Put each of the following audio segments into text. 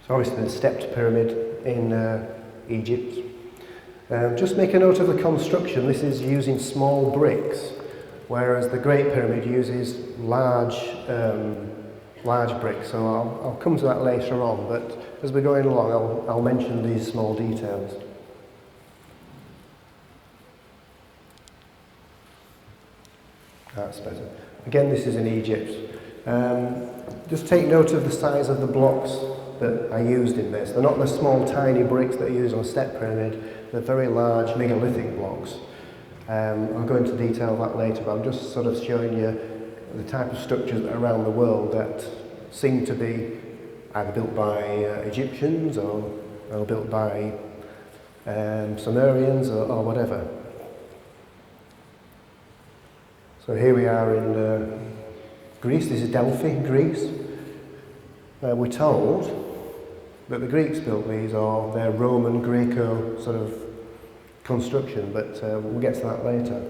So obviously the stepped pyramid in Egypt. Just make a note of the construction. This is using small bricks, whereas the Great Pyramid uses large bricks. So I'll come to that later on, but as we're going along I'll mention these small details. That's better. Again, this is in Egypt. Just take note of the size of the blocks that are used in this. They're not the small tiny bricks that are used on a step pyramid, they're very large megalithic blocks. I'll go into detail of that later, but I'm just sort of showing you the type of structures around the world that seem to be either built by Egyptians or built by Sumerians or whatever. So here we are in Greece. This is Delphi, Greece. We're told that the Greeks built these, or they're Roman, Greco sort of construction, but we'll get to that later.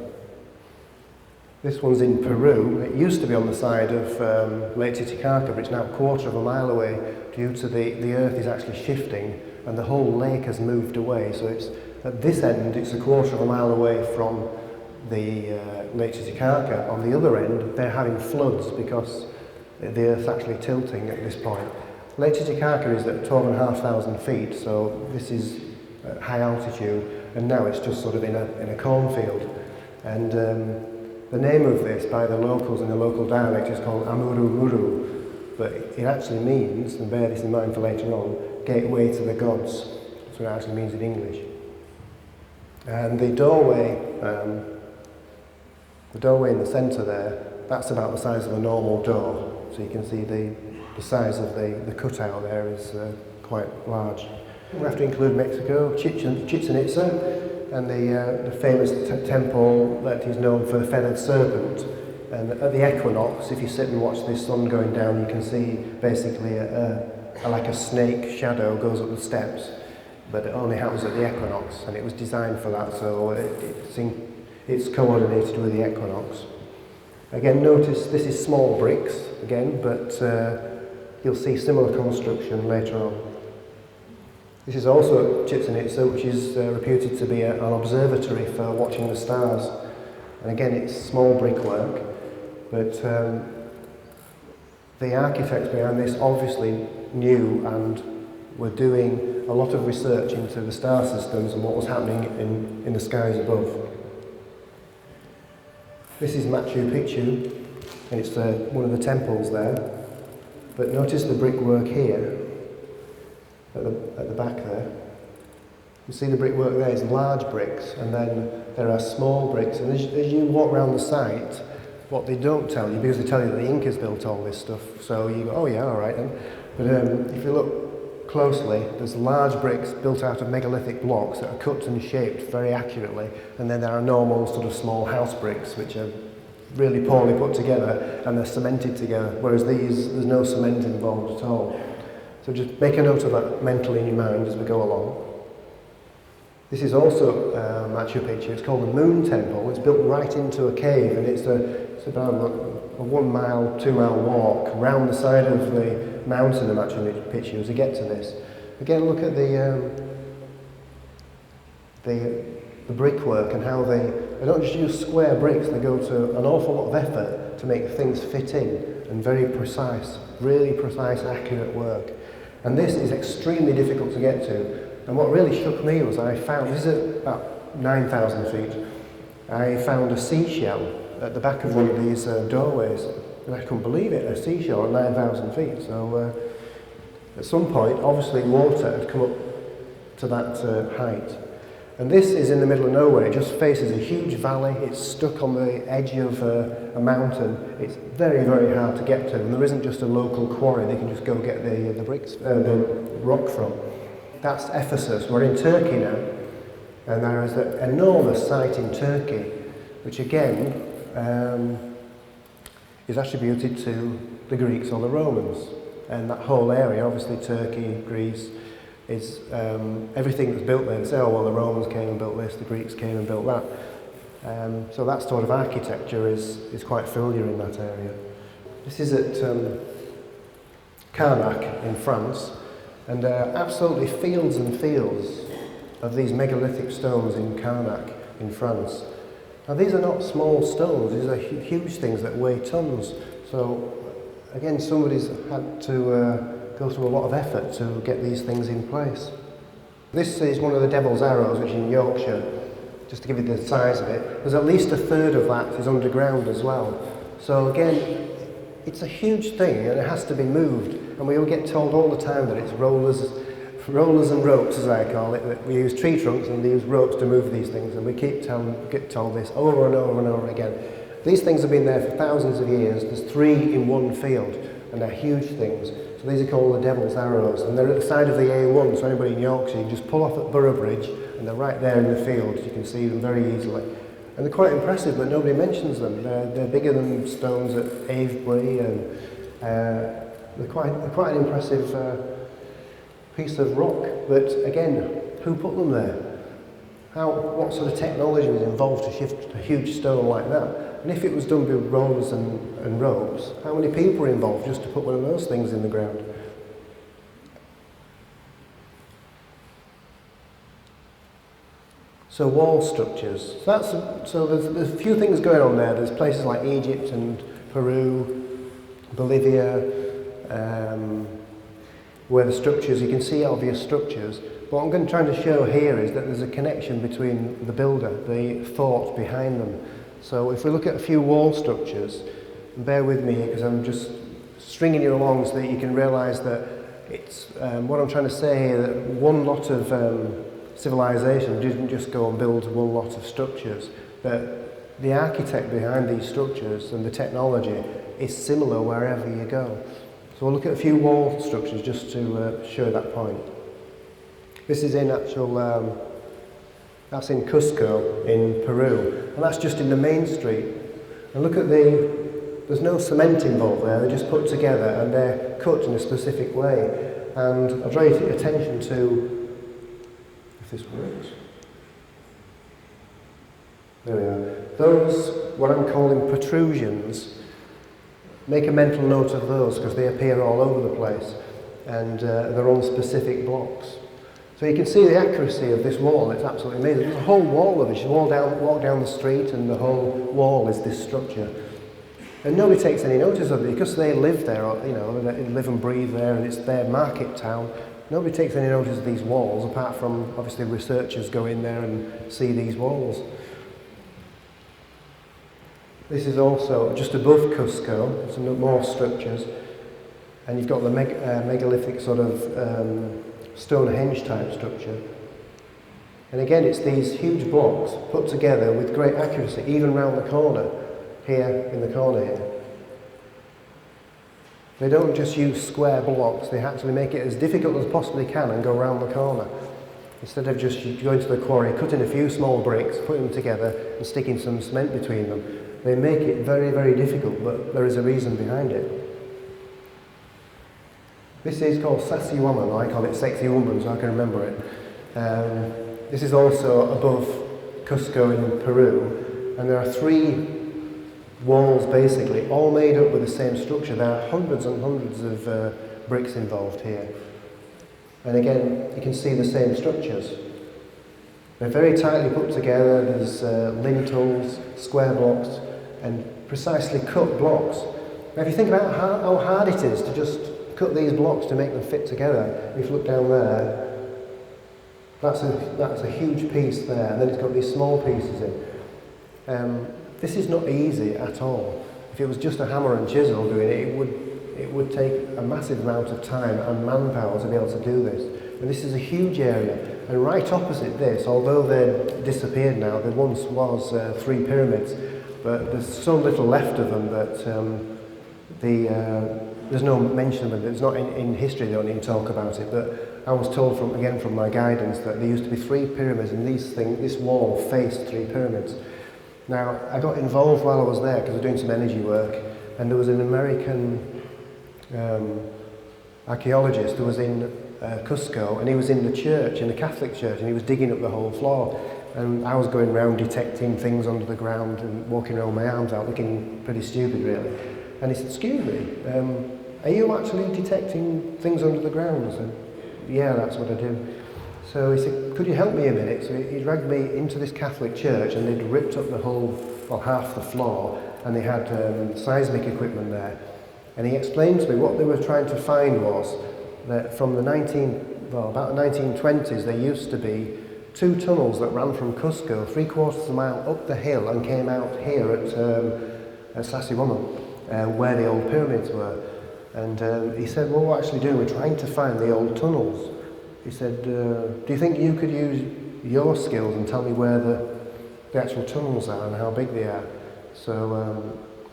This one's in Peru. It used to be on the side of Lake Titicaca, but it's now a quarter of a mile away due to the earth is actually shifting and the whole lake has moved away. So it's at this end, it's a quarter of a mile away from the Lake Titicaca. On the other end, they're having floods because the earth's actually tilting at this point. Lake Titicaca is at 12,500 feet, so this is at high altitude, and now it's just sort of in a cornfield. And the name of this by the locals in the local dialect is called Amuru Muru, but it actually means, and bear this in mind for later on, gateway to the gods. That's what it actually means in English. And the doorway in the centre there, that's about the size of a normal door. So you can see the size of the cutout there is quite large. We have to include Mexico, Chichen Itza, and the famous temple that is known for the feathered serpent. And at the equinox, if you sit and watch the sun going down, you can see basically like a snake shadow goes up the steps, but it only happens at the equinox, and it was designed for that, so it's coordinated with the equinox. Again, notice this is small bricks, again, but you'll see similar construction later on. This is also Chichen Itza, which is reputed to be an observatory for watching the stars. And again, it's small brickwork, but the architects behind this obviously knew and were doing a lot of research into the star systems and what was happening in the skies above. This is Machu Picchu, and it's one of the temples there. But notice the brickwork here, at the back there. You see the brickwork there is large bricks, and then there are small bricks. And as you walk around the site, what they don't tell you, because they tell you that the Incas built all this stuff, so you go, oh yeah, all right then. But if you look closely, there's large bricks built out of megalithic blocks that are cut and shaped very accurately, and then there are normal sort of small house bricks which are really poorly put together and they're cemented together, whereas these, there's no cement involved at all. So just make a note of that mentally in your mind as we go along. This is also Machu Picchu. It's called the Moon Temple. It's built right into a cave, and it's about a 1 mile, 2 mile walk round the side of the mountain of Machu Picchu as you get to this. Again, look at the brickwork and how they don't just use square bricks, they go to an awful lot of effort to make things fit in, and very precise, really precise, accurate work. And this is extremely difficult to get to. And what really shook me was I found, this is at about 9,000 feet, I found a seashell at the back of one of these doorways. And I couldn't believe it, a seashell at 9,000 feet. So at some point, obviously water had come up to that height. And this is in the middle of nowhere. It just faces a huge valley. It's stuck on the edge of a mountain. It's very, very hard to get to. And there isn't just a local quarry they can just go get the rock from. That's Ephesus. We're in Turkey now. And there is an enormous site in Turkey, which again is attributed to the Greeks or the Romans. And that whole area, obviously Turkey, Greece, is everything that's built there. They say, oh well, the Romans came and built this, the Greeks came and built that. So that sort of architecture is quite familiar in that area. This is at Karnak in France, And there are absolutely fields and fields of these megalithic stones in Karnak in France. Now these are not small stones, these are huge things that weigh tons. So again, somebody's had to go through a lot of effort to get these things in place. This is one of the Devil's Arrows, which is in Yorkshire. Just to give you the size of it, there's at least a third of that is underground as well. So again, it's a huge thing and it has to be moved. And we all get told all the time that it's rollers and ropes, as I call it, that we use tree trunks and we use ropes to move these things. And we get told this over and over and over again. These things have been there for thousands of years. There's 3 in one field and they're huge things. So these are called the Devil's Arrows and they're at the side of the A1, so anybody in Yorkshire, you just pull off at Boroughbridge and they're right there in the field. You can see them very easily. And they're quite impressive, but nobody mentions them. They're bigger than stones at Avebury and they're quite an impressive piece of rock. But again, who put them there? What sort of technology was involved to shift a huge stone like that? And if it was done with rollers and ropes, how many people were involved just to put one of those things in the ground? So wall structures. So there's a few things going on there. There's places like Egypt and Peru, Bolivia, where the structures, you can see obvious structures. But what I'm trying to show here is that there's a connection between the builder, the thought behind them. So if we look at a few wall structures, and bear with me because I'm just stringing you along so that you can realise that it's what I'm trying to say here, that one lot of civilization didn't just go and build one lot of structures, that the architect behind these structures and the technology is similar wherever you go. So we'll look at a few wall structures just to show that point. This is in that's in Cusco in Peru, and that's just in the main street. And look at there's no cement involved there, they're just put together and they're cut in a specific way. And I'll draw your attention to, if this works. There we are. Those, what I'm calling protrusions, make a mental note of those because they appear all over the place and they're on specific blocks. So you can see the accuracy of this wall, it's absolutely amazing. There's a whole wall of it. You walk down the street and the whole wall is this structure. And nobody takes any notice of it because they live there, you know, they live and breathe there and it's their market town. Nobody takes any notice of these walls apart from obviously researchers go in there and see these walls. This is also just above Cusco, some more structures. And you've got the megalithic sort of Stonehenge type structure. And again, it's these huge blocks put together with great accuracy, even round the corner, here in the corner here. They don't just use square blocks, they actually make it as difficult as possibly can and go round the corner. Instead of just going to the quarry, cutting a few small bricks, putting them together and sticking some cement between them, they make it very, very difficult, but there is a reason behind it. This is called Sassy Woman, I call it Sexy Woman so I can remember it. This is also above Cusco in Peru, and there are 3 walls basically, all made up with the same structure. There are hundreds and hundreds of bricks involved here. And again, you can see the same structures. They're very tightly put together, there's lintels, square blocks, and precisely cut blocks. Now if you think about how hard it is to just cut these blocks to make them fit together, if you look down there, that's a huge piece there, and then it's got these small pieces in. This is not easy at all. If it was just a hammer and chisel doing it, it would take a massive amount of time and manpower to be able to do this. And this is a huge area. And right opposite this, although they're disappeared now, there once was 3 pyramids, but there's so little left of them that there's no mention of it. It's not in history, they don't even talk about it. But I was told from my guidance that there used to be 3 pyramids, and this wall faced 3 pyramids. Now, I got involved while I was there because I was doing some energy work, and there was an American archaeologist who was in Cusco, and he was in the church, in the Catholic church, and he was digging up the whole floor. And I was going around detecting things under the ground and walking around with my arms out, looking pretty stupid really. And he said, "Excuse me, are you actually detecting things under the ground?" I said, yeah, that's what I do. So he said, could you help me a minute? So he dragged me into this Catholic church, and they'd ripped up the whole, well, half the floor, and they had seismic equipment there. And he explained to me what they were trying to find was that from the about the 1920s, there used to be 2 tunnels that ran from Cusco 3/4 of a mile up the hill and came out here at Sassy Woman, where the old pyramids were. And he said, well, what we're actually doing, we're trying to find the old tunnels. He said, do you think you could use your skills and tell me where the actual tunnels are and how big they are? So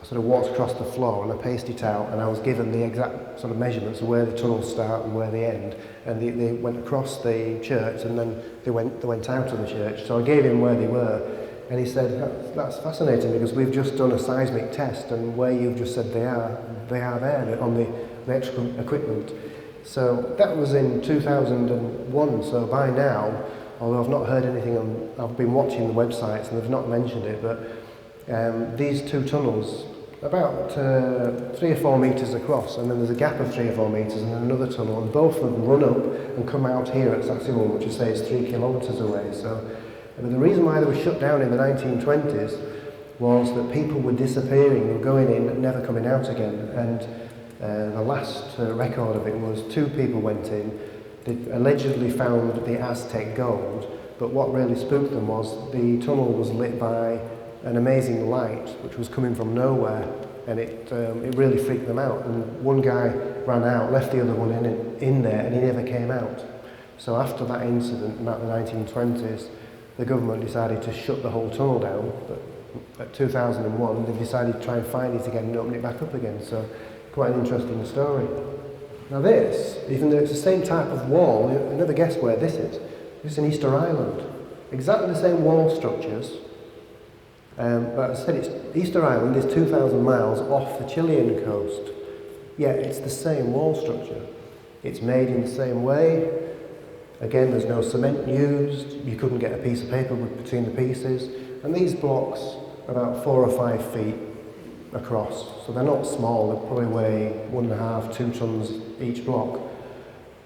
I sort of walked across the floor and I paced it out, and I was given the exact sort of measurements of where the tunnels start and where they end. And they went across the church, and then they went out of the church. So I gave him where they were, and he said, that's fascinating, because we've just done a seismic test, and where you've just said they are there on the electrical equipment. So that was in 2001, so by now, although I've not heard anything, I've been watching the websites and they've not mentioned it, but these 2 tunnels, about 3 or 4 metres across, and then there's a gap of 3 or 4 metres and then another tunnel, and both of them run up and come out here at Sassy Woman, which I say is 3 kilometres away. So, but the reason why they were shut down in the 1920s was that people were disappearing, they were going in and never coming out again. And the last record of it was 2 people went in, they allegedly found the Aztec gold, but what really spooked them was the tunnel was lit by an amazing light which was coming from nowhere, and it really freaked them out. And one guy ran out, left the other one in there, and he never came out. So after that incident, about the 1920s, the government decided to shut the whole tunnel down, but at 2001 they decided to try and find it again and open it back up again. So quite an interesting story. Now this, even though it's the same type of wall, you never guess where this is. This is in Easter Island. Exactly the same wall structures, but as I said, Easter Island is 2,000 miles off the Chilean coast. Yet it's the same wall structure. It's made in the same way. Again, there's no cement used. You couldn't get a piece of paper between the pieces. And these blocks are about 4 or 5 feet across, so they're not small. They probably weigh 1.5, 2 tons each block.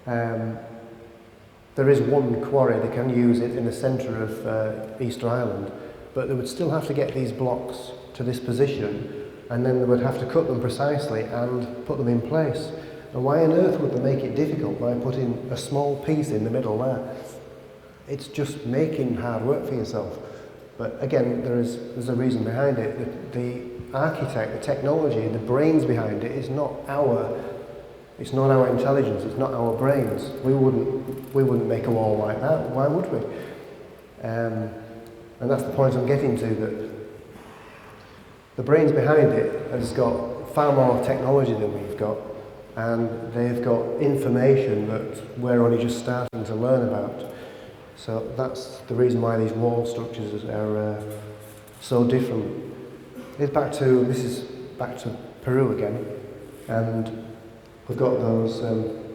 There is one quarry, they can use it in the centre of Easter Island, but they would still have to get these blocks to this position, and then they would have to cut them precisely and put them in place. And why on earth would they make it difficult by putting a small piece in the middle there? It's just making hard work for yourself. But again, there's a reason behind it. The architect, the technology, the brains behind it is not our intelligence, it's not our brains. We wouldn't make a wall like that. Why would we? And that's the point I'm getting to, that the brains behind it has got far more technology than we've got, and they've got information that we're only just starting to learn about. So that's the reason why these wall structures are so different. This is back to Peru again, and we've got those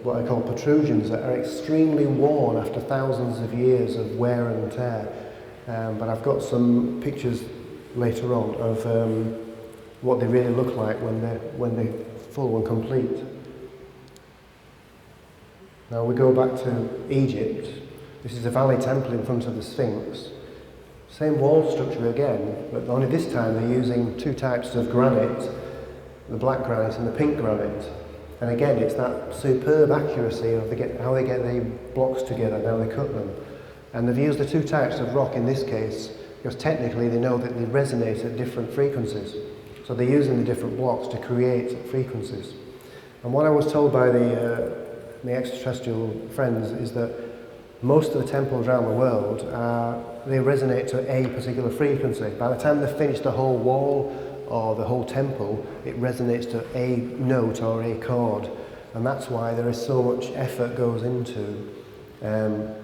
what I call protrusions that are extremely worn after thousands of years of wear and tear. But I've got some pictures later on of what they really look like when they're full and complete. Now we go back to Egypt. This is a valley temple in front of the Sphinx. Same wall structure again, but only this time they're using 2 types of granite, the black granite and the pink granite. And again, it's that superb accuracy of how they get the blocks together and how they cut them. And they've used the 2 types of rock in this case because technically they know that they resonate at different frequencies. So they're using the different blocks to create frequencies. And what I was told by the extraterrestrial friends is that most of the temples around the world, they resonate to a particular frequency. By the time they've finished the whole wall or the whole temple, it resonates to a note or a chord. And that's why there is so much effort goes into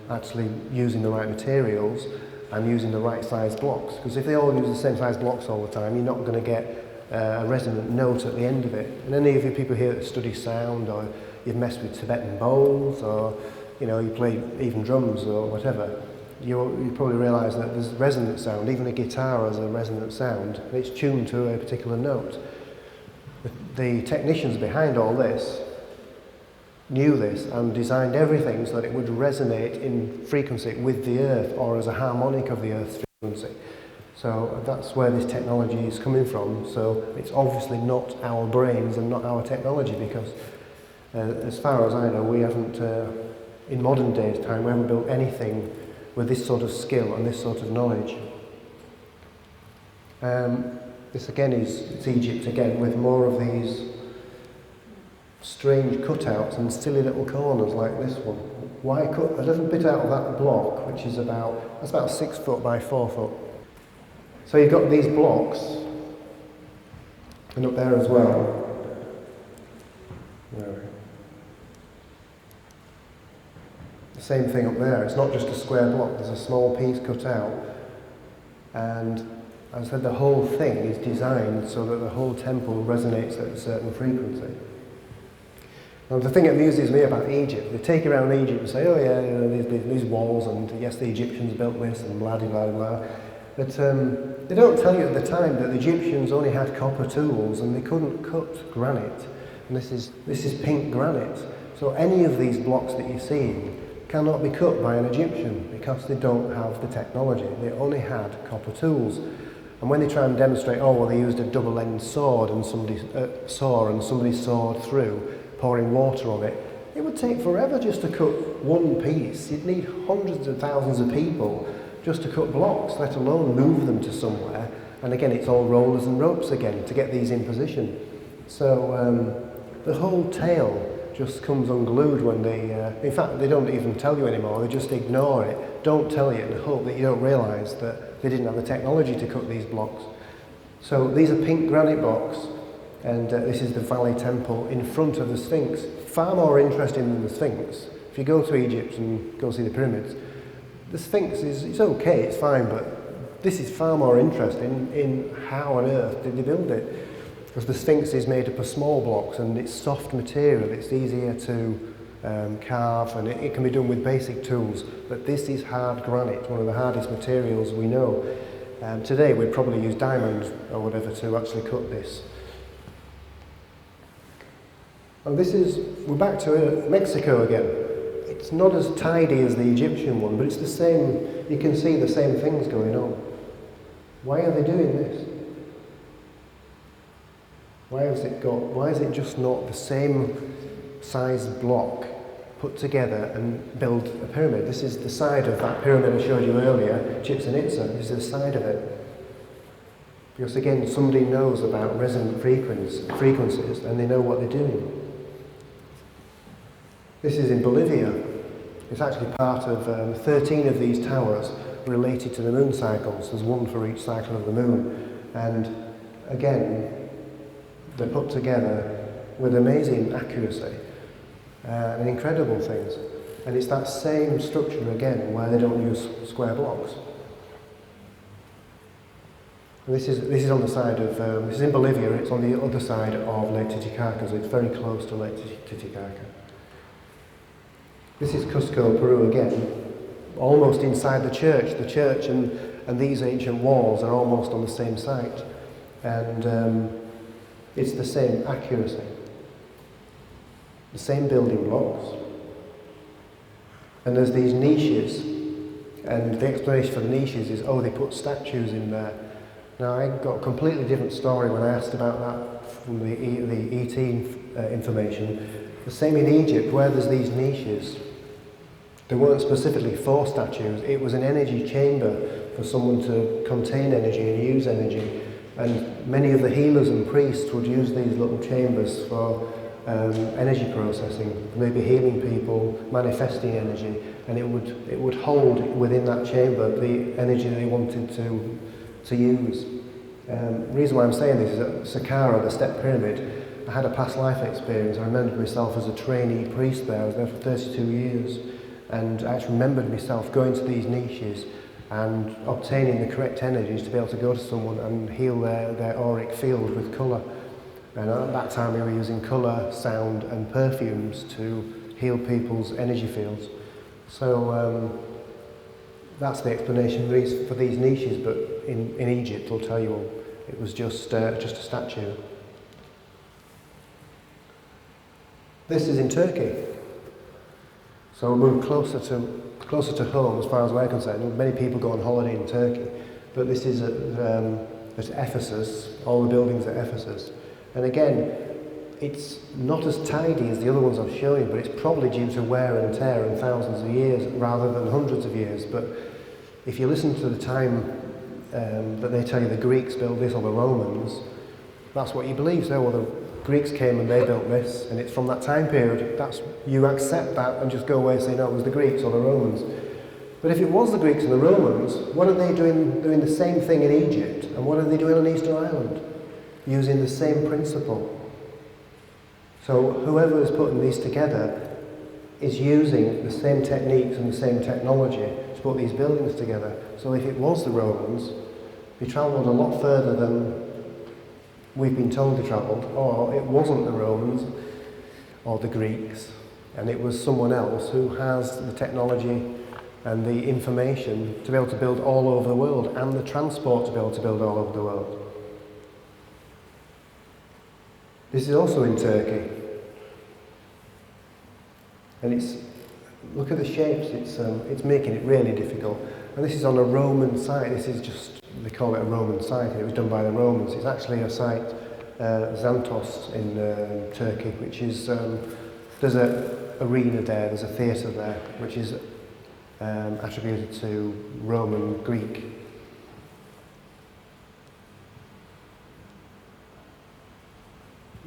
actually using the right materials and using the right size blocks. Because if they all use the same size blocks all the time, you're not going to get a resonant note at the end of it. And any of you people here that study sound, or you've messed with Tibetan bowls, or you play even drums or whatever, you probably realise that there's resonant sound. Even a guitar has a resonant sound, and it's tuned to a particular note. The technicians behind all this knew this and designed everything so that it would resonate in frequency with the Earth, or as a harmonic of the Earth's frequency. So that's where this technology is coming from. So it's obviously not our brains and not our technology, because as far as I know, we haven't, in modern days time, we haven't built anything with this sort of skill and this sort of knowledge. This again it's Egypt again, with more of these strange cutouts and silly little corners like this one. Why cut a little bit out of that block, which is about 6 foot by 4 foot. So you've got these blocks, and up there as well. The same thing up there. It's not just a square block. There's a small piece cut out, and as I said, the whole thing is designed so that the whole temple resonates at a certain frequency. Now, the thing that amuses me about Egypt, they take around Egypt and say, oh yeah, you know, these walls, and yes, the Egyptians built this, and blah, blah, blah, blah. But they don't tell you at the time that the Egyptians only had copper tools and they couldn't cut granite. And this is pink granite. So any of these blocks that you're seeing cannot be cut by an Egyptian because they don't have the technology. They only had copper tools. And when they try and demonstrate, oh well, they used a double-ended sword and somebody sawed through, pouring water on it, it would take forever just to cut one piece. You'd need hundreds of thousands of people just to cut blocks, let alone move them to somewhere. And again, it's all rollers and ropes again to get these in position. So the whole tale just comes unglued when they, in fact, they don't even tell you anymore, they just ignore it, don't tell you, and hope that you don't realise that they didn't have the technology to cut these blocks. So these are pink granite blocks, and this is the Valley Temple in front of the Sphinx. Far more interesting than the Sphinx. If you go to Egypt and go see the pyramids, the Sphinx it's okay, it's fine, but this is far more interesting in how on earth did they build it. Because the Sphinx is made up of small blocks and it's soft material, it's easier to carve, and it can be done with basic tools. But this is hard granite, one of the hardest materials we know. Today we'd probably use diamonds or whatever to actually cut this. And we're back to Mexico again. It's not as tidy as the Egyptian one, but it's the same, you can see the same things going on. Why are they doing this? Why is it just not the same size block put together and build a pyramid? This is the side of that pyramid I showed you earlier, Chichen Itza. This is the side of it. Because again, somebody knows about resonant frequencies and they know what they're doing. This is in Bolivia. It's actually part of 13 of these towers related to the moon cycles. There's one for each cycle of the moon. And again, they're put together with amazing accuracy and incredible things. And it's that same structure again where they don't use square blocks. And this is on the side of, this is in Bolivia, it's on the other side of Lake Titicaca, so it's very close to Lake Titicaca. This is Cusco, Peru again, almost inside the church. The church and these ancient walls are almost on the same site. And it's the same accuracy. The same building blocks. And there's these niches. And the explanation for the niches is, oh, they put statues in there. Now, I got a completely different story when I asked about that from the ET information. The same in Egypt, where there's these niches. They weren't specifically for statues, it was an energy chamber for someone to contain energy and use energy. And many of the healers and priests would use these little chambers for energy processing, maybe healing people, manifesting energy, and it would hold within that chamber the energy they wanted to use. The reason why I'm saying this is at Saqqara, the step pyramid, I had a past life experience. I remembered myself as a trainee priest there. I was there for 32 years. And I actually remembered myself going to these niches and obtaining the correct energies to be able to go to someone and heal their auric field with colour. And at that time we were using colour, sound and perfumes to heal people's energy fields. So that's the explanation for these niches, but in Egypt I'll tell you all, it was just a statue. This is in Turkey. So we'll move closer to home as far as we're concerned. Many people go on holiday in Turkey, but this is at Ephesus, all the buildings at Ephesus. And again, it's not as tidy as the other ones I've shown you, but it's probably due to wear and tear and thousands of years rather than hundreds of years. But if you listen to the time that they tell you the Greeks built this or the Romans, that's what you believe. So, well, the Greeks came and they built this, and it's from that time period. You accept that and just go away and say, no, it was the Greeks or the Romans. But if it was the Greeks and the Romans, what are they doing the same thing in Egypt? And what are they doing on Easter Island? Using the same principle. So whoever is putting these together is using the same techniques and the same technology to put these buildings together. So if it was the Romans, they travelled a lot further than we've been told they travelled, or it wasn't the Romans or the Greeks, and it was someone else who has the technology and the information to be able to build all over the world, and the transport to be able to build all over the world. This is also in Turkey. And look at the shapes, it's making it really difficult. And this is on a Roman site. This is just, they call it a Roman site, and it was done by the Romans. It's actually a site, Xanthos in Turkey, which is, there's an arena there, there's a theatre there, which is attributed to Roman Greek.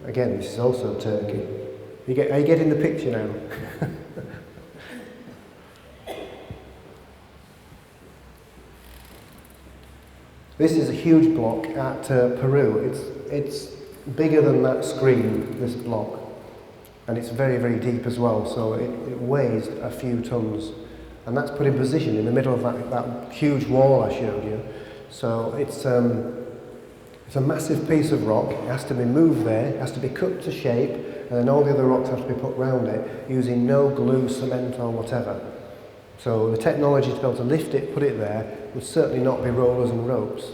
Again, this is also Turkey. Are you getting the picture now? This is a huge block at Peru. It's bigger than that screen, this block. And it's very, very deep as well, so it weighs a few tons. And that's put in position in the middle of that huge wall I showed you. So it's a massive piece of rock. It has to be moved there, it has to be cut to shape, and then all the other rocks have to be put round it using no glue, cement or whatever. So the technology to be able to lift it, put it there, would certainly not be rollers and ropes.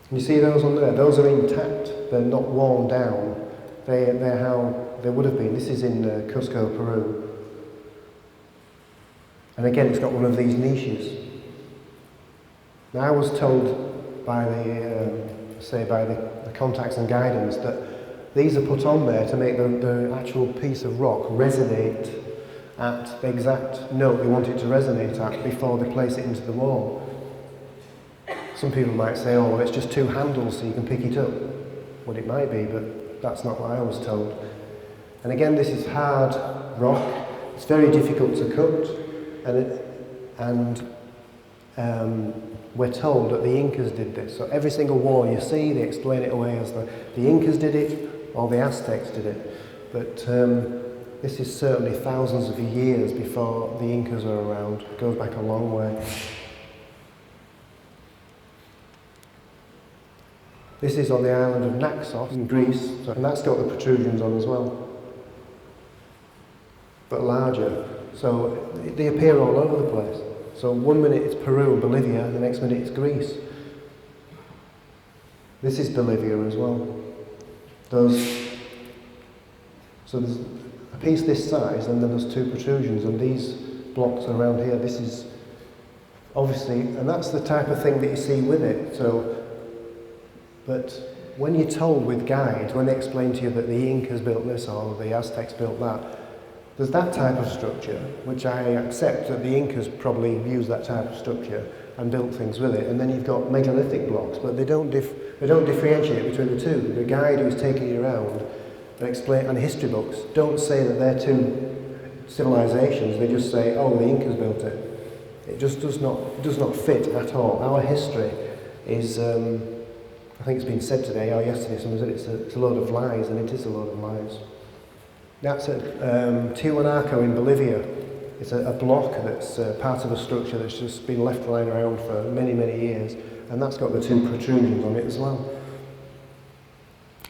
And you see those on there? Those are intact. They're not worn down. They're how they would have been. This is in Cusco, Peru. And again, it's got one of these niches. Now, I was told by the contacts and guidance that these are put on there to make the actual piece of rock resonate at the exact note they want it to resonate at before they place it into the wall. Some people might say, oh, well, it's just two handles so you can pick it up. Well, it might be, but that's not what I was told. And again, this is hard rock. It's very difficult to cut. And we're told that the Incas did this. So every single wall you see, they explain it away as the Incas did it or the Aztecs did it. But this is certainly thousands of years before the Incas were around. It goes back a long way. This is on the island of Naxos in Greece, and that's got the protrusions on as well, but larger. So they appear all over the place. So one minute it's Peru and Bolivia, the next minute it's Greece. This is Bolivia as well. So there's a piece this size, and then there's two protrusions, and these blocks around here, this is obviously, and that's the type of thing that you see with it. But when you're told with guides, when they explain to you that the Incas built this or the Aztecs built that, there's that type of structure, which I accept that the Incas probably used that type of structure and built things with it. And then you've got megalithic blocks, but they don't differentiate between the two. The guide who's taking you around and history books don't say that they're two civilizations. They just say, oh, the Incas built it. It just does not fit at all. Our history is, I think it's been said today or yesterday, someone said it's a load of lies, and it is a load of lies. That's at Tiwanaku in Bolivia. It's a block that's part of a structure that's just been left lying around for many, many years, and that's got the two protrusions on it as well.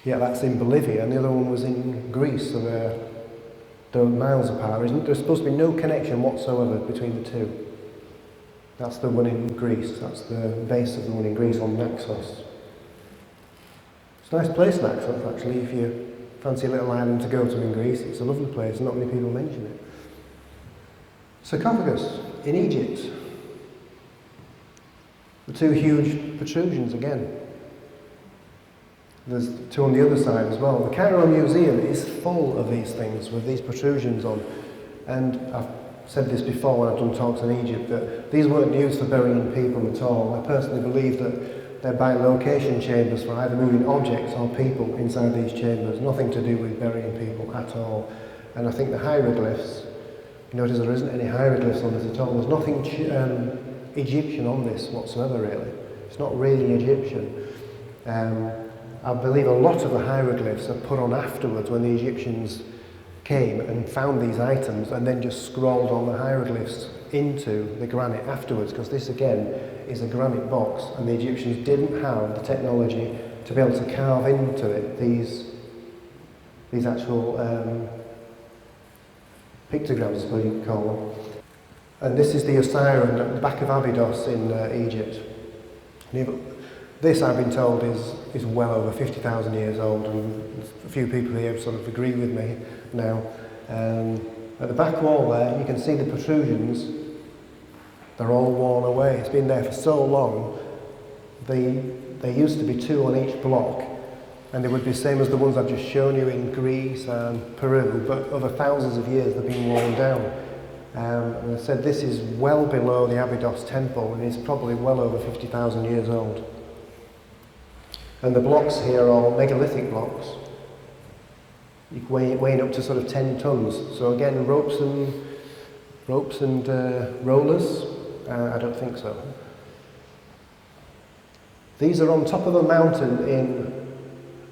Yeah, that's in Bolivia, and the other one was in Greece, so they're miles apart. There's supposed to be no connection whatsoever between the two. That's the one in Greece. That's the base of the one in Greece on Naxos. It's a nice place, Naxos, actually, if you fancy a little island to go to in Greece. It's a lovely place, not many people mention it. Sarcophagus in Egypt. The two huge protrusions again. There's two on the other side as well. The Cairo Museum is full of these things with these protrusions on. And I've said this before when I've done talks in Egypt, that these weren't used for burying people at all. I personally believe that they're bilocation chambers for either moving objects or people inside these chambers. Nothing to do with burying people at all. And I think the hieroglyphs, you notice there isn't any hieroglyphs on this at all. There's nothing Egyptian on this whatsoever, really. It's not really Egyptian. I believe a lot of the hieroglyphs are put on afterwards when the Egyptians came and found these items and then just scrolled on the hieroglyphs into the granite afterwards, because this again is a granite box and the Egyptians didn't have the technology to be able to carve into it these actual pictograms, I suppose you could call them. And this is the Osiris at the back of Abydos in Egypt. This, I've been told, is well over 50,000 years old, and a few people here sort of agree with me now. At the back wall there, you can see the protrusions. They're all worn away. It's been there for so long. There used to be two on each block, and they would be the same as the ones I've just shown you in Greece and Peru, but over thousands of years they've been worn down. And I said this is well below the Abydos temple, and it's probably well over 50,000 years old. And the blocks here are all megalithic blocks, weighing up to sort of 10 tons. So again, ropes and rollers? I don't think so. These are on top of a mountain in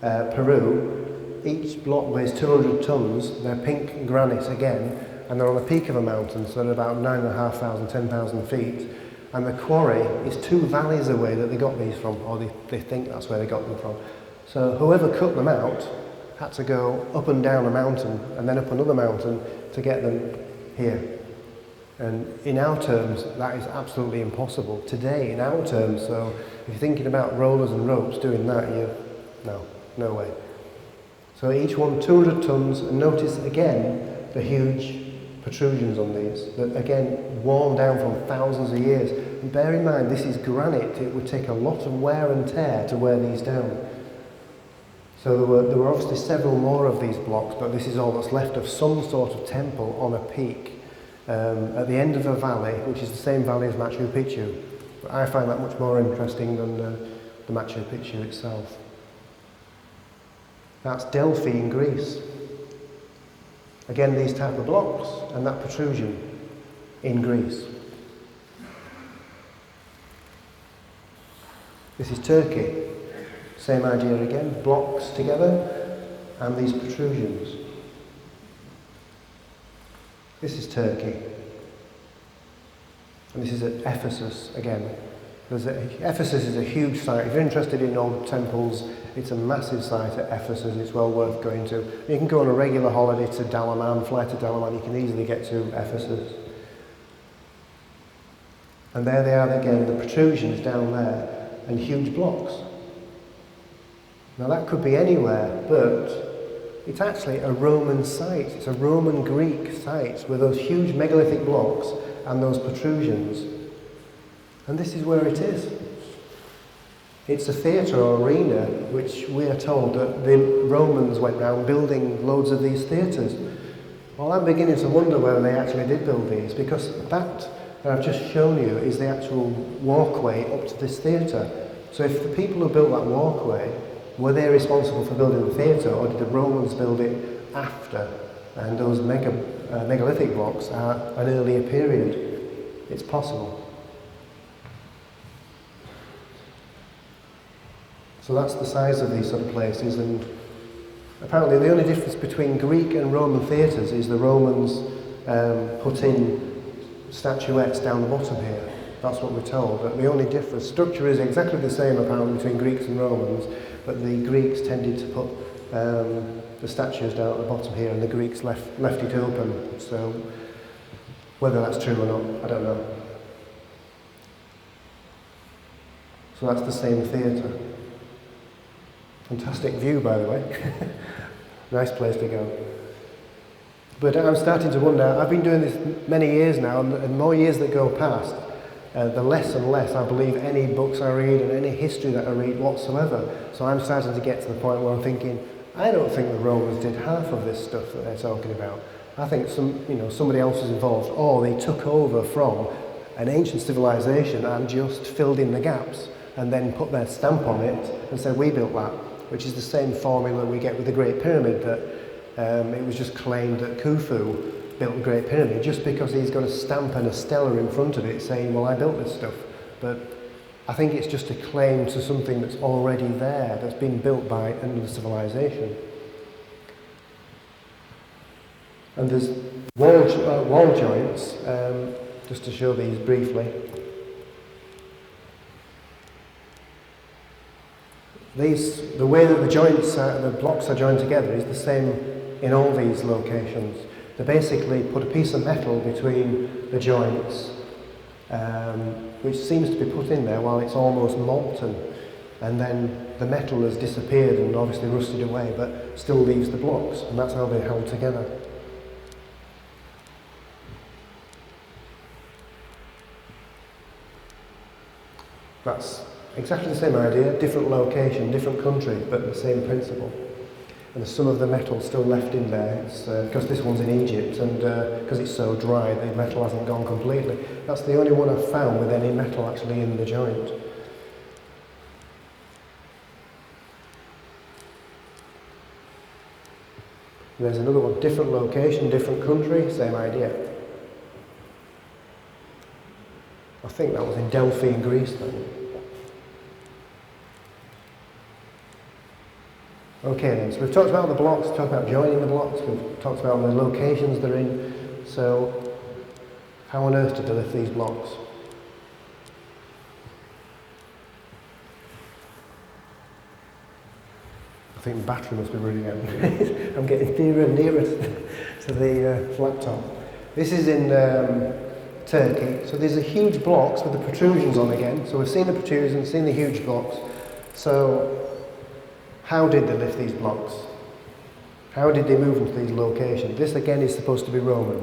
Peru. Each block weighs 200 tons. They're pink granite again, and they're on the peak of a mountain, so they're about 9,500, 10,000 feet. And the quarry is 2 valleys away that they got these from, or they think that's where they got them from. So whoever cut them out had to go up and down a mountain and then up another mountain to get them here. And in our terms, that is absolutely impossible. Today, in our terms, so if you're thinking about rollers and ropes doing that, no way. So each one 200 tons, and notice again the huge protrusions on these, that again worn down from thousands of years. And bear in mind, this is granite. It would take a lot of wear and tear to wear these down. So there were obviously several more of these blocks, but this is all that's left of some sort of temple on a peak at the end of a valley, which is the same valley as Machu Picchu. But I find that much more interesting than the Machu Picchu itself. That's Delphi in Greece. Again, these type of blocks and that protrusion in Greece. This is Turkey. Same idea again, blocks together and these protrusions. This is Turkey. And this is at Ephesus again. Ephesus is a huge site. If you're interested in old temples, it's a massive site at Ephesus. It's well worth going to. You can go on a regular holiday to Dalaman, fly to Dalaman. You can easily get to Ephesus. And there they are again, the protrusions down there, and huge blocks. Now that could be anywhere, but it's actually a Roman site. It's a Roman Greek site with those huge megalithic blocks and those protrusions. And this is where it is. It's a theatre or arena, which we are told that the Romans went round building loads of these theatres. Well, I'm beginning to wonder whether they actually did build these, because that I've just shown you is the actual walkway up to this theatre. So if the people who built that walkway, were they responsible for building the theatre, or did the Romans build it after? And those megalithic blocks are an earlier period. It's possible. So that's the size of these sort of places, and apparently the only difference between Greek and Roman theatres is the Romans put in statuettes down the bottom here. That's what we're told. But the only difference, structure is exactly the same apparently between Greeks and Romans, but the Greeks tended to put the statues down at the bottom here, and the Greeks left it open. So whether that's true or not, I don't know. So that's the same theatre. Fantastic view, by the way. Nice place to go. But I'm starting to wonder, I've been doing this many years now, and more years that go past, the less and less I believe any books I read and any history that I read whatsoever. So I'm starting to get to the point where I'm thinking, I don't think the Romans did half of this stuff that they're talking about. I think somebody else was involved, or they took over from an ancient civilization and just filled in the gaps and then put their stamp on it and said, we built that, which is the same formula we get with the Great Pyramid, that it was just claimed that Khufu built the Great Pyramid just because he's got a stamp and a stela in front of it saying, well, I built this stuff. But I think it's just a claim to something that's already there, that's been built by another civilization. And there's wall joints, just to show these briefly. The way that the blocks are joined together is the same in all these locations. They basically put a piece of metal between the joints, which seems to be put in there while it's almost molten, and then the metal has disappeared and obviously rusted away, but still leaves the blocks, and that's how they're held together. That's exactly the same idea, different location, different country, but the same principle. And there's some of the metal still left in there. It's because this one's in Egypt, and because it's so dry, the metal hasn't gone completely. That's the only one I've found with any metal actually in the joint. And there's another one, different location, different country, same idea. I think that was in Delphi in Greece then. Okay then, so we've talked about the blocks, talked about joining the blocks, we've talked about the locations they're in. So, how on earth did they lift these blocks? I think the battery must be running out. I'm getting nearer and nearer to the laptop. This is in Turkey. So these are huge blocks with the protrusions on again. So we've seen the protrusions, seen the huge blocks. So how did they lift these blocks? How did they move into these locations? This again is supposed to be Roman.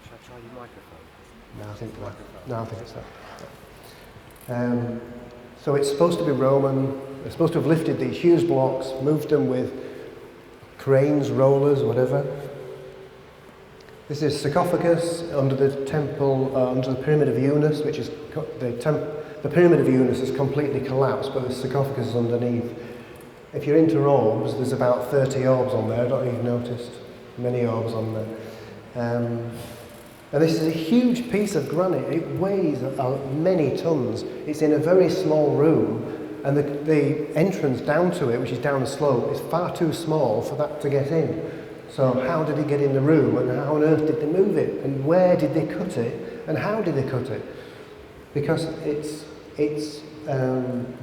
Should I try your microphone? No, I think it's that. So it's supposed to be Roman. They're supposed to have lifted these huge blocks, moved them with cranes, rollers, whatever. This is Sarcophagus under the temple, under the Pyramid of Unis, which is the Pyramid of Unis has completely collapsed, but the sarcophagus is underneath. If you're into orbs, there's about 30 orbs on there. I don't know if you've noticed many orbs on there. And this is a huge piece of granite. It weighs many tons. It's in a very small room, and the entrance down to it, which is down a slope, is far too small for that to get in. So how did it get in the room, and how on earth did they move it, and where did they cut it, and how did they cut it? Because it's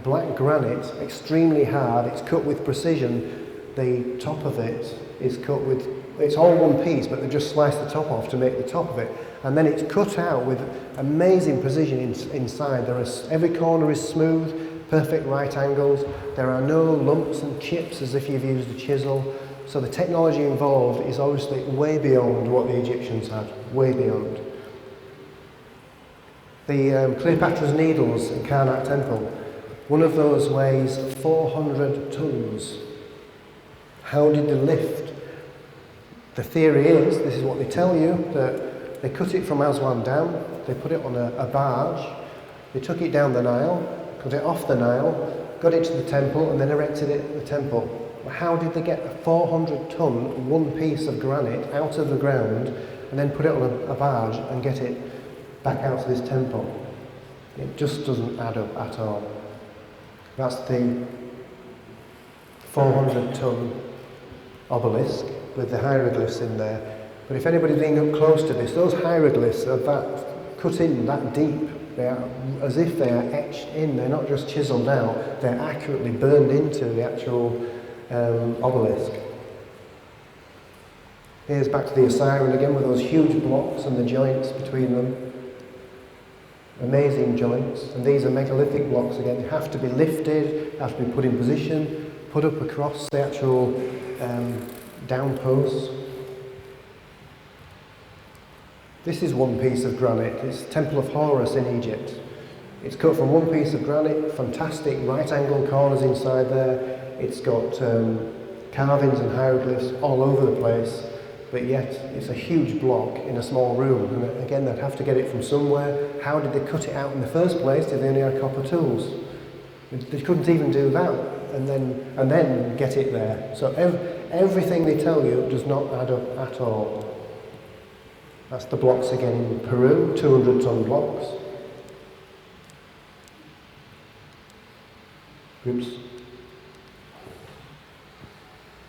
black granite, extremely hard, it's cut with precision. The top of it is cut with, it's all one piece, but they just slice the top off to make the top of it. And then it's cut out with amazing precision inside. Every corner is smooth, perfect right angles. There are no lumps and chips as if you've used a chisel. So the technology involved is obviously way beyond what the Egyptians had, way beyond. The Cleopatra's Needles in Karnak Temple, one of those weighs 400 tons. How did they lift? The theory is, this is what they tell you, that they cut it from Aswan down, they put it on a barge, they took it down the Nile, cut it off the Nile, got it to the temple, and then erected it at the temple. How did they get a 400-ton, one piece of granite out of the ground, and then put it on a barge and get it back out to this temple? It just doesn't add up at all. That's the 400-ton obelisk with the hieroglyphs in there. But if anybody's been up close to this, those hieroglyphs are that cut in that deep. They are as if they are etched in. They're not just chiselled out. They're accurately burned into the actual obelisk. Here's back to the Osiris again with those huge blocks and the joints between them. Amazing joints, and these are megalithic blocks again. They have to be lifted, have to be put in position, put up across the actual down posts. This is one piece of granite. It's Temple of Horus in Egypt. It's cut from one piece of granite, fantastic right angle corners inside there. It's got carvings and hieroglyphs all over the place, but yet it's a huge block in a small room. And again, they'd have to get it from somewhere. How did they cut it out in the first place if they only had copper tools? They couldn't even do that, and then get it there. So everything they tell you does not add up at all. That's the blocks again in Peru, 200-ton blocks. Oops.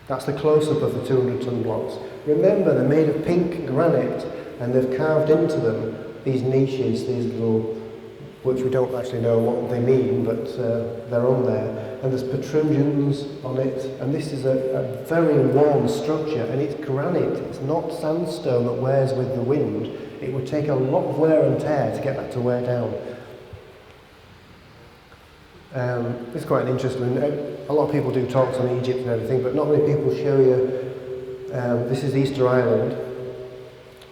That's the close-up of the 200-ton blocks. Remember, they're made of pink granite, and they've carved into them these niches, these little, which we don't actually know what they mean, but they're on there. And there's protrusions on it, and this is a very worn structure, and it's granite. It's not sandstone that wears with the wind. It would take a lot of wear and tear to get that to wear down. It's quite interesting. A lot of people do talks on Egypt and everything, but not many people show you. This is Easter Island.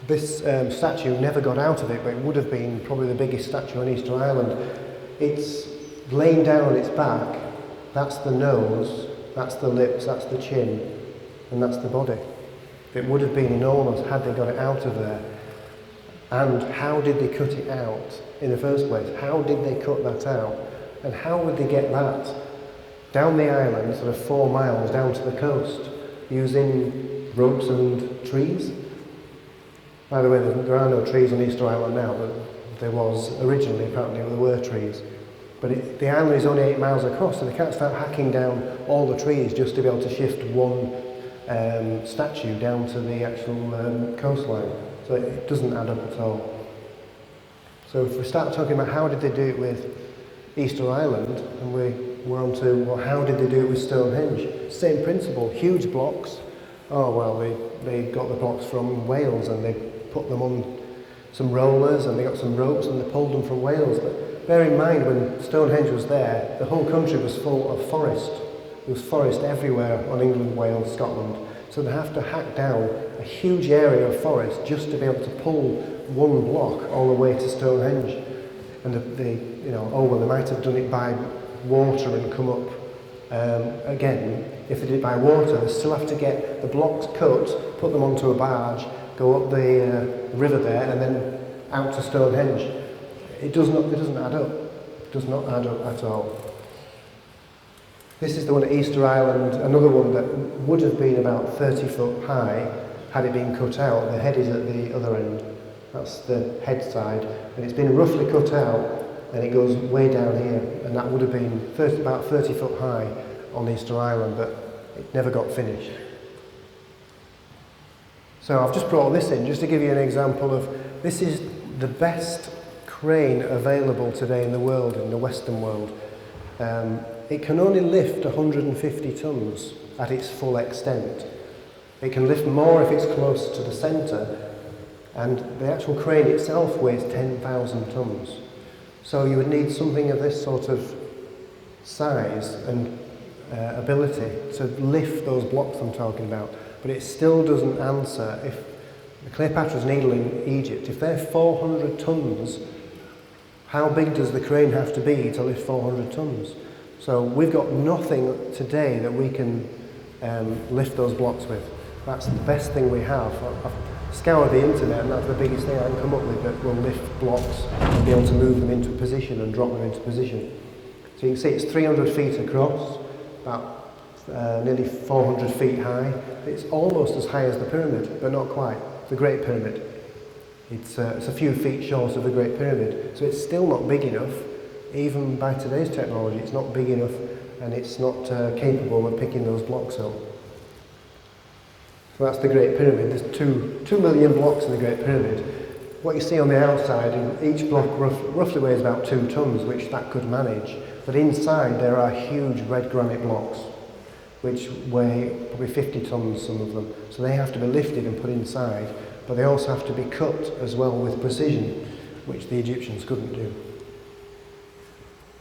This statue never got out of it, but it would have been probably the biggest statue on Easter Island. It's laying down on its back. That's the nose, that's the lips, that's the chin, and that's the body. It would have been enormous had they got it out of there. And how did they cut it out in the first place? How did they cut that out? And how would they get that down the island, sort of 4 miles down to the coast, using ropes and trees? By the way, there are no trees on Easter Island now, but there was originally, apparently there were trees. But the island is only 8 miles across, so they can't start hacking down all the trees just to be able to shift one statue down to the actual coastline. So it doesn't add up at all. So if we start talking about how did they do it with Easter Island, and we're on to, well, how did they do it with Stonehenge? Same principle, huge blocks. Oh, well, they got the blocks from Wales, and they put them on some rollers, and they got some ropes, and they pulled them from Wales. But bear in mind, when Stonehenge was there, the whole country was full of forest. There was forest everywhere on England, Wales, Scotland. So they have to hack down a huge area of forest just to be able to pull one block all the way to Stonehenge. And they might have done it by water and come up. Again, if they did it by water, they still have to get the blocks cut, put them onto a barge, go up the river there, and then out to Stonehenge. It doesn't add up. It does not add up at all. This is the one at Easter Island, another one that would have been about 30 foot high had it been cut out. The head is at the other end. That's the head side, and it's been roughly cut out, and it goes way down here, and that would have been about 30 foot high on Easter Island, but it never got finished. So I've just brought this in just to give you an example of, this is the best crane available today in the world, in the Western world. It can only lift 150 tons at its full extent. It can lift more if it's close to the centre, and the actual crane itself weighs 10,000 tons. So you would need something of this sort of size and ability to lift those blocks I'm talking about. But it still doesn't answer. If the Cleopatra's Needle in Egypt, if they're 400 tons, how big does the crane have to be to lift 400 tons? So we've got nothing today that we can lift those blocks with. That's the best thing we have. I've scoured the internet, and that's the biggest thing I can come up with that will lift blocks and be able to move them into position and drop them into position. So you can see it's 300 feet across, about nearly 400 feet high. It's almost as high as the pyramid, but not quite. The Great Pyramid. It's a few feet short of the Great Pyramid, so it's still not big enough. Even by today's technology, it's not big enough, and it's not capable of picking those blocks up. So that's the Great Pyramid. There's 2 million blocks in the Great Pyramid. What you see on the outside, each block roughly weighs about 2 tons, which that could manage. But inside there are huge red granite blocks, which weigh probably 50 tons, some of them. So they have to be lifted and put inside, but they also have to be cut as well with precision, which the Egyptians couldn't do.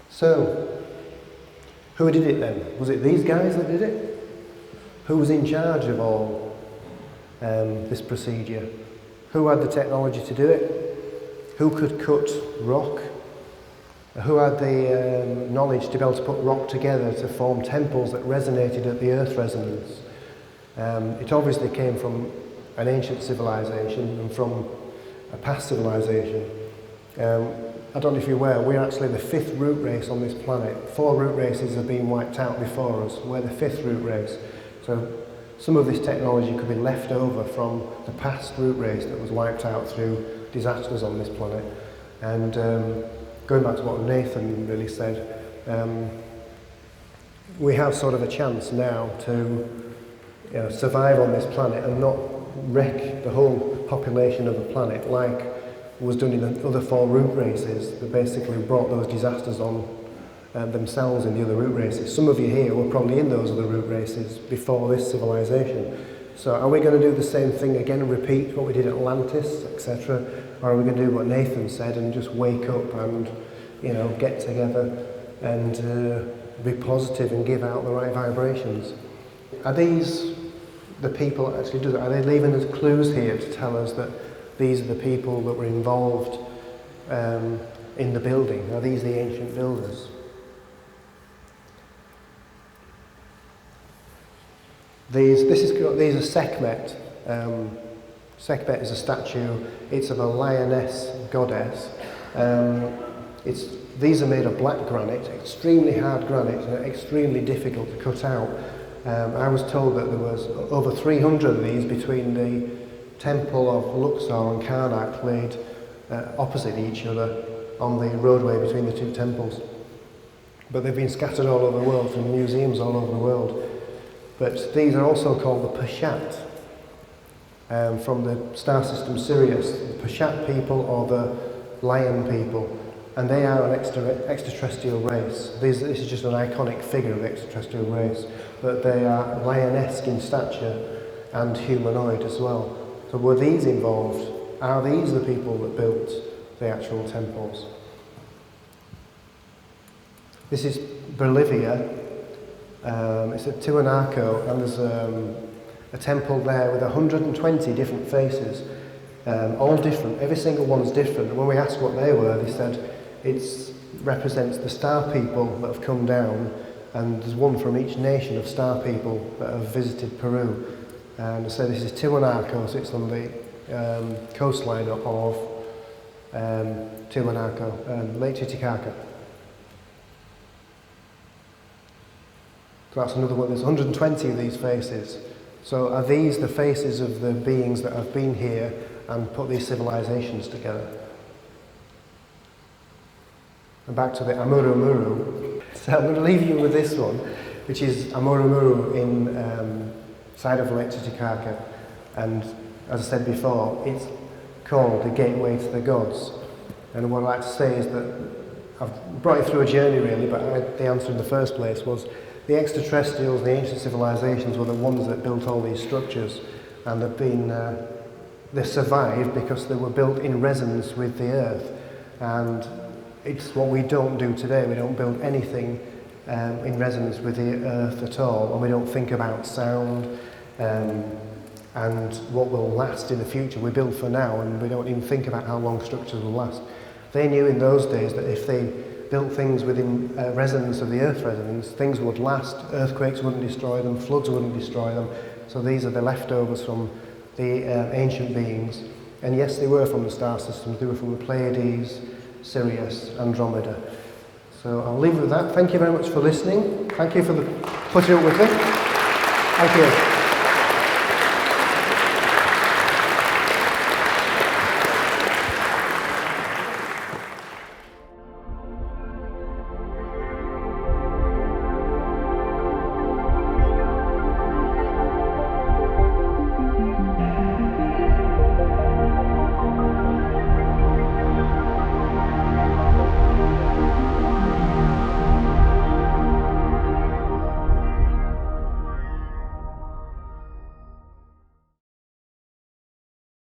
So, Who did it then? Was it these guys that did it? Who was in charge of all this procedure? Who had the technology to do it? Who could cut rock? Who had the knowledge to be able to put rock together to form temples that resonated at the earth resonance? It obviously came from an ancient civilization and from a past civilization. I don't know if you're aware, we're actually the 5th root race on this planet. 4 root races have been wiped out before us. We're the 5th root race. So some of this technology could be left over from the past root race that was wiped out through disasters on this planet. And going back to what Nathan really said, we have sort of a chance now to survive on this planet and not wreck the whole population of the planet like was done in the other 4 root races that basically brought those disasters on themselves in the other root races. Some of you here were probably in those other root races before this civilization. So are we going to do the same thing again and repeat what we did at Atlantis, etc.? Or are we going to do what Nathan said and just wake up and, get together and be positive and give out the right vibrations? Are these the people that actually do that? Are they leaving us clues here to tell us that these are the people that were involved in the building? Are these the ancient builders? These are Sekhmet. Sekhmet is a statue. It's of a lioness goddess. These are made of black granite, extremely hard granite, and extremely difficult to cut out. I was told that there was over 300 of these between the temple of Luxor and Karnak laid opposite each other on the roadway between the 2 temples. But they've been scattered all over the world from museums all over the world. But these are also called the Peshat, from the star system Sirius. The Peshat people or the lion people. And they are an extraterrestrial race. This is just an iconic figure of the extraterrestrial race. But they are lionesque in stature and humanoid as well. So were these involved? Are these the people that built the actual temples? This is Bolivia. It's at Tiwanaku, and there's a temple there with 120 different faces, all different. Every single one's different. And when we asked what they were, they said it represents the star people that have come down, and there's one from each nation of star people that have visited Peru. And so this is Tiwanaku, so it's on the coastline of Tiwanaku, Lake Titicaca. So that's another one. There's 120 of these faces. So are these the faces of the beings that have been here and put these civilizations together? And back to the Amurumuru. So I'm going to leave you with this one, which is Amurumuru in side of Lake Titicaca. And as I said before, it's called the gateway to the gods. And what I'd like to say is that I've brought you through a journey really, but the answer in the first place was the extraterrestrials, the ancient civilizations were the ones that built all these structures, and they survived because they were built in resonance with the earth. And it's what we don't do today. We don't build anything in resonance with the earth at all, and we don't think about sound and what will last in the future. We build for now, and we don't even think about how long structures will last. They knew in those days that if they built things within resonance of the earth resonance, things would last, earthquakes wouldn't destroy them, floods wouldn't destroy them. So these are the leftovers from the ancient beings. And yes, they were from the star systems, they were from the Pleiades, Sirius, Andromeda. So I'll leave it with that. Thank you very much for listening. Thank you for putting up with it. Thank you.